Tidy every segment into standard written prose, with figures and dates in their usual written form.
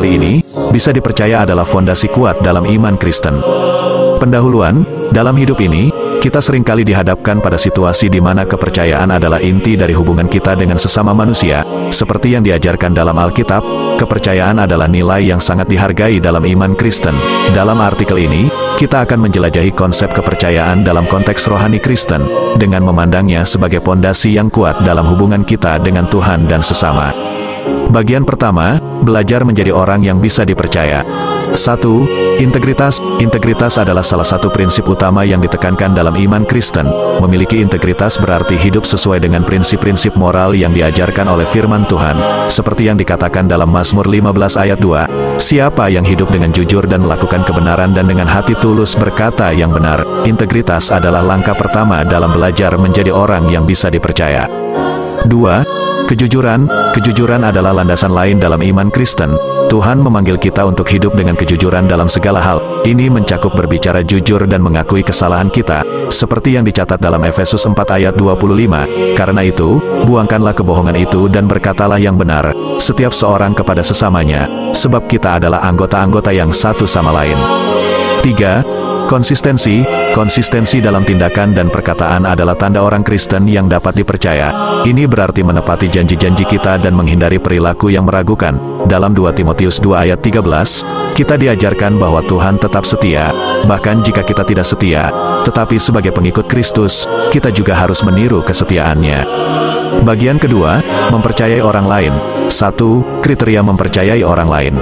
kali ini, bisa dipercaya adalah fondasi kuat dalam iman Kristen. Pendahuluan, dalam hidup ini, kita seringkali dihadapkan pada situasi di mana kepercayaan adalah inti dari hubungan kita dengan sesama manusia. Seperti yang diajarkan dalam Alkitab, kepercayaan adalah nilai yang sangat dihargai dalam iman Kristen. Dalam artikel ini, kita akan menjelajahi konsep kepercayaan dalam konteks rohani Kristen, dengan memandangnya sebagai fondasi yang kuat dalam hubungan kita dengan Tuhan dan sesama. Bagian pertama, belajar menjadi orang yang bisa dipercaya. 1. Integritas. Integritas adalah salah satu prinsip utama yang ditekankan dalam iman Kristen. Memiliki integritas berarti hidup sesuai dengan prinsip-prinsip moral yang diajarkan oleh firman Tuhan. Seperti yang dikatakan dalam Mazmur 15 ayat 2. Siapa yang hidup dengan jujur dan melakukan kebenaran dan dengan hati tulus berkata yang benar. Integritas adalah langkah pertama dalam belajar menjadi orang yang bisa dipercaya. 2. Kejujuran. Kejujuran adalah landasan lain dalam iman Kristen. Tuhan memanggil kita untuk hidup dengan kejujuran dalam segala hal. Ini mencakup berbicara jujur dan mengakui kesalahan kita, seperti yang dicatat dalam Efesus 4 ayat 25. Karena itu, buangkanlah kebohongan itu dan berkatalah yang benar, setiap seorang kepada sesamanya, sebab kita adalah anggota-anggota yang satu sama lain. 3. Konsistensi. Konsistensi dalam tindakan dan perkataan adalah tanda orang Kristen yang dapat dipercaya. Ini berarti menepati janji-janji kita dan menghindari perilaku yang meragukan. Dalam 2 Timotius 2 ayat 13, kita diajarkan bahwa Tuhan tetap setia, bahkan jika kita tidak setia, tetapi sebagai pengikut Kristus, kita juga harus meniru kesetiaannya. Bagian kedua, mempercayai orang lain. 1. Kriteria mempercayai orang lain.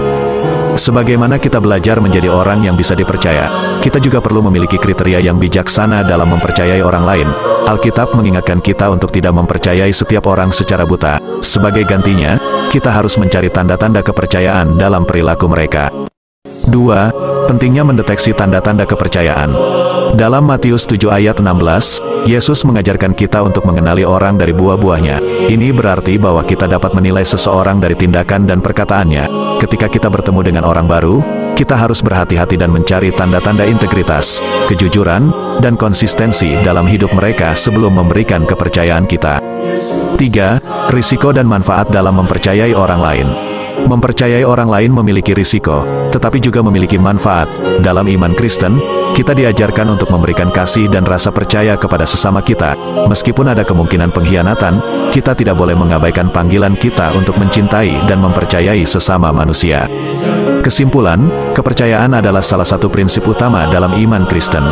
Sebagaimana kita belajar menjadi orang yang bisa dipercaya, kita juga perlu memiliki kriteria yang bijaksana dalam mempercayai orang lain. Alkitab mengingatkan kita untuk tidak mempercayai setiap orang secara buta. Sebagai gantinya, kita harus mencari tanda-tanda kepercayaan dalam perilaku mereka. 2. Pentingnya mendeteksi tanda-tanda kepercayaan. Dalam Matius 7 ayat 16, Yesus mengajarkan kita untuk mengenali orang dari buah-buahnya. Ini berarti bahwa kita dapat menilai seseorang dari tindakan dan perkataannya. Ketika kita bertemu dengan orang baru, kita harus berhati-hati dan mencari tanda-tanda integritas, kejujuran, dan konsistensi dalam hidup mereka sebelum memberikan kepercayaan kita. 3. Risiko dan manfaat dalam mempercayai orang lain. Mempercayai orang lain memiliki risiko, tetapi juga memiliki manfaat. Dalam iman Kristen, kita diajarkan untuk memberikan kasih dan rasa percaya kepada sesama kita. Meskipun ada kemungkinan pengkhianatan, kita tidak boleh mengabaikan panggilan kita untuk mencintai dan mempercayai sesama manusia. Kesimpulan, kepercayaan adalah salah satu prinsip utama dalam iman Kristen.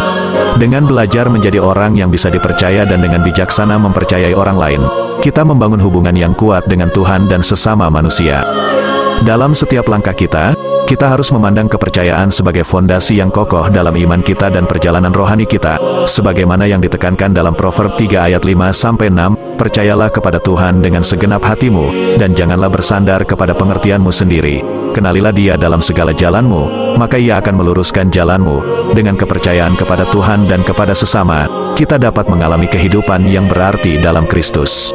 Dengan belajar menjadi orang yang bisa dipercaya dan dengan bijaksana mempercayai orang lain, kita membangun hubungan yang kuat dengan Tuhan dan sesama manusia. Dalam setiap langkah kita harus memandang kepercayaan sebagai fondasi yang kokoh dalam iman kita dan perjalanan rohani kita. Sebagaimana yang ditekankan dalam Proverb 3 ayat 5-6, percayalah kepada Tuhan dengan segenap hatimu, dan janganlah bersandar kepada pengertianmu sendiri. Kenalilah Dia dalam segala jalanmu, maka Ia akan meluruskan jalanmu. Dengan kepercayaan kepada Tuhan dan kepada sesama, kita dapat mengalami kehidupan yang berarti dalam Kristus.